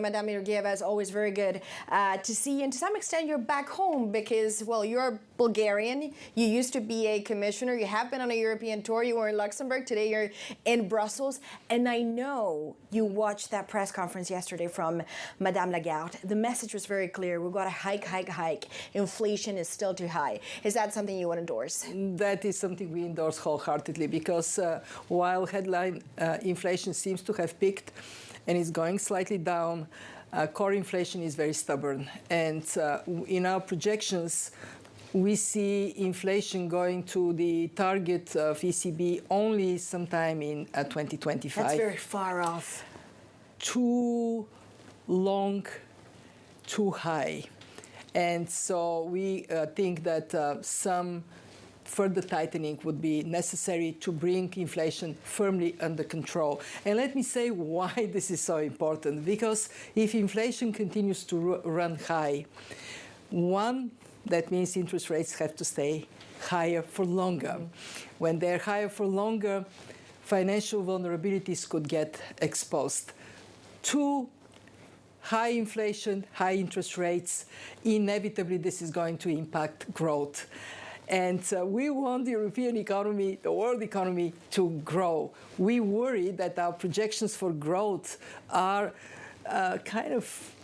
Madame Georgieva, is always very good to see, and to some extent you're back home because, well, you're Bulgarian. You used to be a commissioner. You have been on a European tour. You were in Luxembourg. Today you're in Brussels. And I know you watched that press conference yesterday from Madame Lagarde. The message was very clear. We've got to hike. Inflation is still too high. Is that something you would endorse? That is something we endorse wholeheartedly because while headline inflation seems to have peaked and is going slightly down, core inflation is very stubborn. And in our projections, we see inflation going to the target of ECB only sometime in 2025. That's very far off. Too long, too high. And so we think that some further tightening would be necessary to bring inflation firmly under control. And let me say why this is so important. Because if inflation continues to run high, one, that means interest rates have to stay higher for longer. When they're higher for longer, financial vulnerabilities could get exposed. Two, high inflation, high interest rates, inevitably this is going to impact growth. And we want the European economy, the world economy, to grow. We worry that our projections for growth are kind of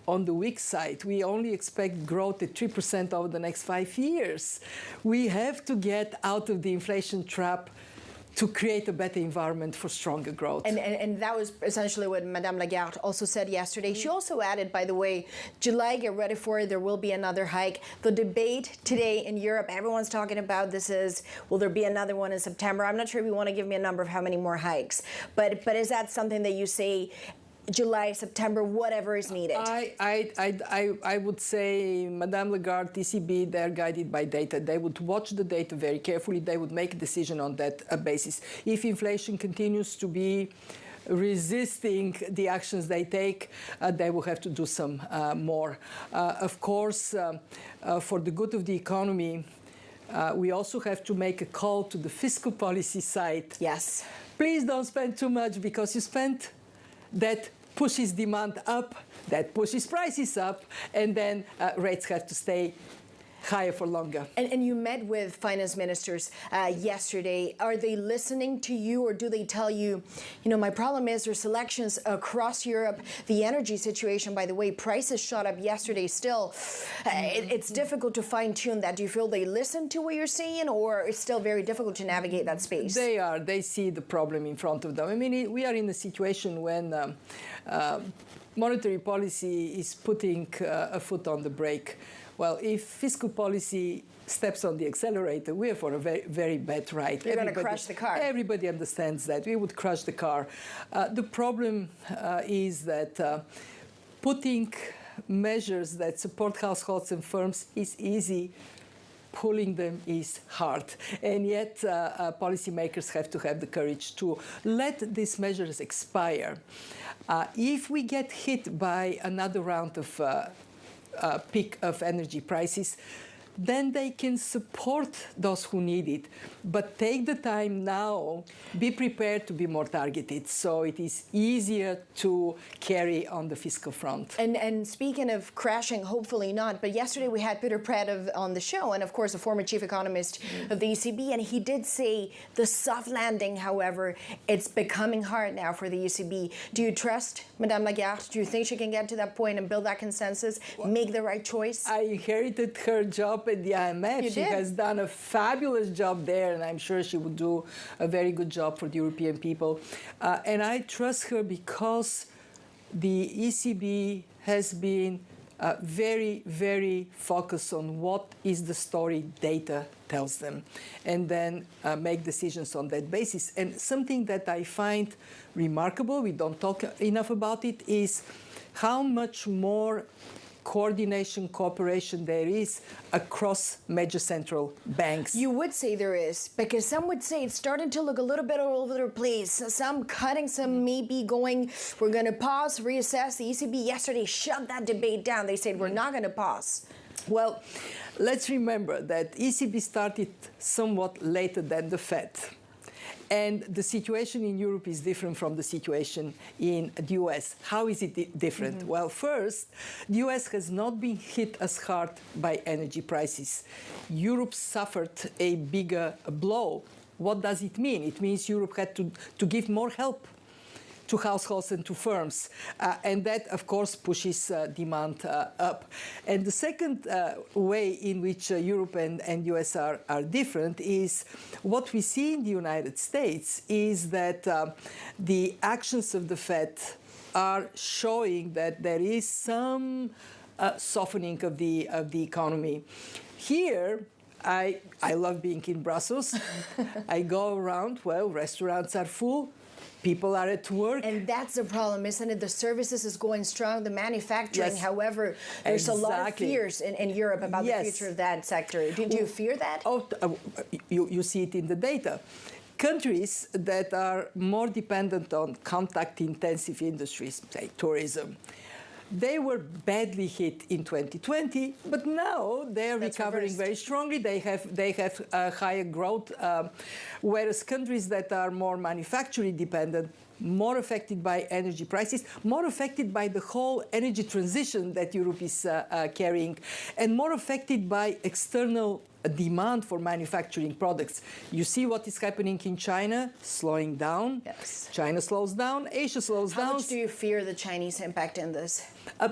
on the weak side. We only expect growth at 3% over the next 5 years. We have to get out of the inflation trap to create a better environment for stronger growth. And that was essentially what Madame Lagarde also said yesterday. She also added, by the way, July, get ready for it, there will be another hike. The debate today in Europe, everyone's talking about this is, will there be another one in September? I'm not sure if you want to give me a number of how many more hikes, but is that something that you say July, September, whatever is needed? I would say Madame Lagarde, ECB, they're guided by data. They would watch the data very carefully. They would make a decision on that basis. If inflation continues to be resisting the actions they take, they will have to do some more. Of course, for the good of the economy, we also have to make a call to the fiscal policy side. Yes. Please don't spend too much, because you spend that pushes demand up, that pushes prices up, and then rates have to stay higher for longer. And you met with finance ministers yesterday. Are they listening to you, or do they tell you, my problem is there's elections across Europe, the energy situation, by the way, prices shot up yesterday still. It's difficult to fine-tune that. Do you feel they listen to what you're saying, or it's still very difficult to navigate that space? They are. They see the problem in front of them. I mean, we are in a situation when monetary policy is putting a foot on the brake. Well, if fiscal policy steps on the accelerator, we are for a very, very bad ride. You're going to crush the car. Everybody understands that. We would crush the car. The problem is that putting measures that support households and firms is easy. Pulling them is hard. And yet policymakers have to have the courage to let these measures expire. If we get hit by another round of peak of energy prices, then they can support those who need it. But take the time now, be prepared to be more targeted, so it is easier to carry on the fiscal front. And speaking of crashing, hopefully not, but yesterday we had Peter Pratt on the show, and of course a former chief economist of the ECB, and he did say the soft landing, however, it's becoming hard now for the ECB. Do you trust Madame Lagarde? Do you think she can get to that point and build that consensus, make the right choice? I inherited her job at the IMF. She has done a fabulous job there, and I'm sure she would do a very good job for the European people. And I trust her because the ECB has been very, very focused on what is the story data tells them, and then make decisions on that basis. And something that I find remarkable, we don't talk enough about it, is how much more coordination, cooperation there is across major central banks. You would say there is, because some would say it's starting to look a little bit all over the place. Some cutting, some maybe going, we're going to pause, reassess. The ECB yesterday shut that debate down. They said, we're not going to pause. Well, let's remember that ECB started somewhat later than the Fed. And the situation in Europe is different from the situation in the US. How is it different? Well, first, the US has not been hit as hard by energy prices. Europe suffered a bigger blow. What does it mean? It means Europe had to give more help to households and to firms. And that, of course, pushes demand up. And the second way in which Europe and US are different is what we see in the United States is that the actions of the Fed are showing that there is some softening of the economy. Here, I love being in Brussels. I go around, well, restaurants are full. People are at work. And that's the problem, isn't it? The services is going strong, the manufacturing, however, there's a lot of fears in Europe about the future of that sector. Do you fear that? Oh, you see it in the data. Countries that are more dependent on contact-intensive industries, say tourism, they were badly hit in 2020, but now they're recovering very strongly. They have higher growth, whereas countries that are more manufacturing dependent, more affected by energy prices, more affected by the whole energy transition that Europe is carrying, and more affected by external demand for manufacturing products. You see what is happening in China, slowing down. Yes. China slows down, Asia slows down. How much do you fear the Chinese impact in this?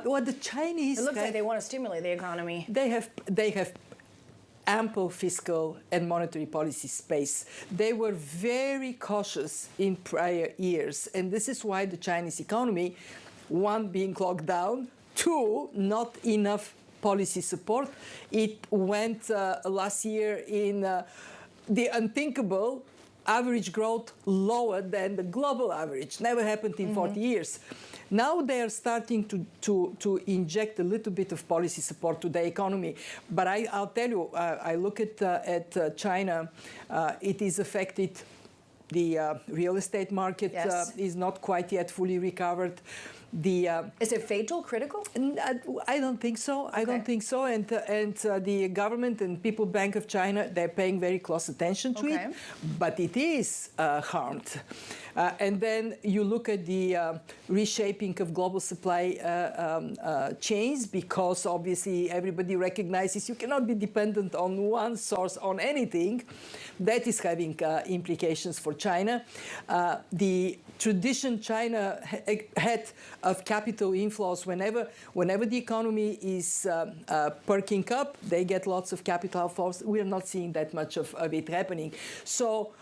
Well, the Chinese... It looks like they want to stimulate the economy. They have ample fiscal and monetary policy space. They were very cautious in prior years, and this is why the Chinese economy, one, being locked down, two, not enough policy support. It went last year in the unthinkable average growth lower than the global average. Never happened in 40 years. Now they are starting to inject a little bit of policy support to the economy. But I'll tell you, I look at China, it is affected. The real estate market is not quite yet fully recovered. Is it fatal, critical? I don't think so. I don't think so. And the government and People Bank of China, they're paying very close attention to it. But it is harmed. And then you look at the reshaping of global supply chains, because obviously everybody recognizes you cannot be dependent on one source on anything. That is having implications for China. The tradition China had of capital inflows, whenever the economy is perking up, they get lots of capital flows. We are not seeing that much of it happening. So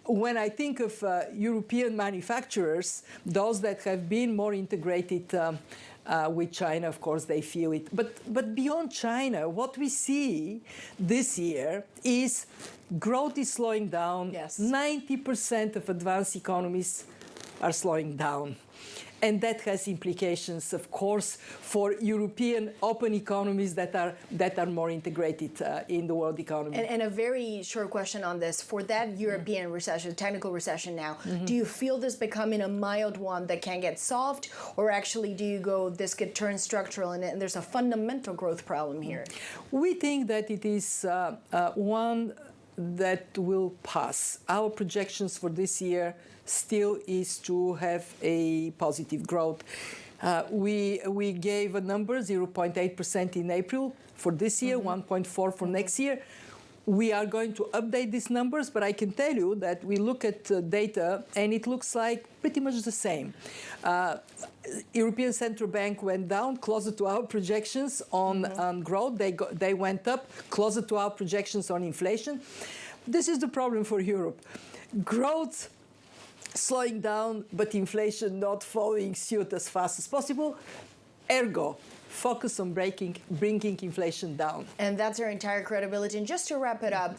when I think of European manufacturers, those that have been more integrated with China, of course, they feel it. But beyond China, what we see this year is growth is slowing down. 90% of advanced economies are slowing down. And that has implications, of course, for European open economies that are more integrated in the world economy. And a very short question on this. For that European recession, technical recession now, do you feel this becoming a mild one that can get solved? Or actually do you go, this could turn structural and there's a fundamental growth problem here? We think that it is one that will pass. Our projections for this year still is to have a positive growth. We gave a number, 0.8% in April for this year, 1.4% for next year. We are going to update these numbers, but I can tell you that we look at data and it looks like pretty much the same. European Central Bank went down closer to our projections on growth. They went up closer to our projections on inflation. This is the problem for Europe. Growth slowing down, but inflation not following suit as fast as possible. Ergo, focus on bringing inflation down. And that's our entire credibility. And just to wrap it up,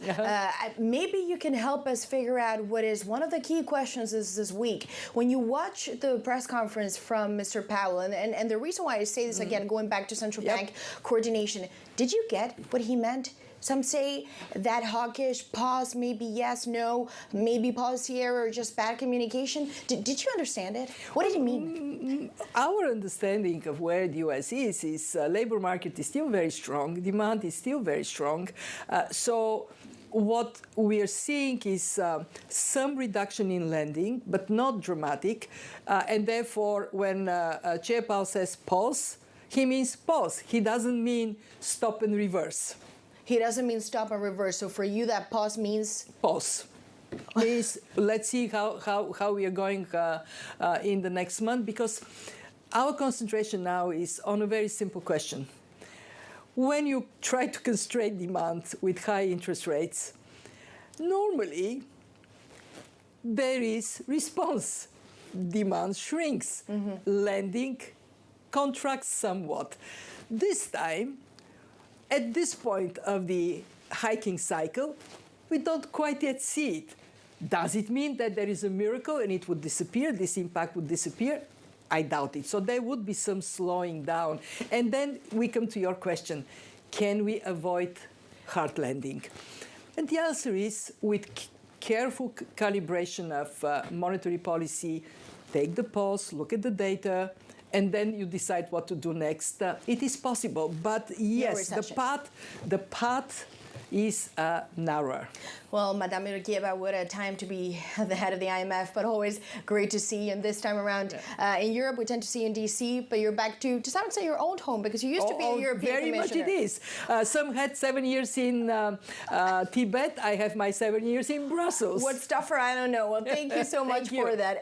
maybe you can help us figure out what is one of the key questions is this week. When you watch the press conference from Mr. Powell, and the reason why I say this again, going back to central bank coordination, did you get what he meant? Some say that hawkish pause, maybe yes, no, maybe policy error, just bad communication. Did you understand it? What did he mean? Our understanding of where the U.S. is labor market is still very strong, demand is still very strong. So what we are seeing is some reduction in lending, but not dramatic. And therefore, when Chair Powell says pause, he means pause. He doesn't mean stop and reverse. He doesn't mean stop and reverse. So for you, that pause means? Pause. Means let's see how we are going in the next month, because our concentration now is on a very simple question. When you try to constrain demand with high interest rates, normally there is response. Demand shrinks. Lending contracts somewhat. This time, at this point of the hiking cycle, we don't quite yet see it. Does it mean that there is a miracle and it would disappear, this impact would disappear? I doubt it. So there would be some slowing down. And then we come to your question, can we avoid hard landing? And the answer is, with careful calibration of monetary policy, take the pulse, look at the data, and then you decide what to do next. It is possible. But yes, the path is narrower. Well, Madame Georgieva, what a time to be the head of the IMF, but always great to see you. And this time around in Europe, we tend to see you in DC, but you're back to some would say, your old home, because you used to be a European commissioner. Very much it is. Some had 7 years in Tibet. I have my 7 years in Brussels. What stuffer? I don't know. Well, thank you so much for that.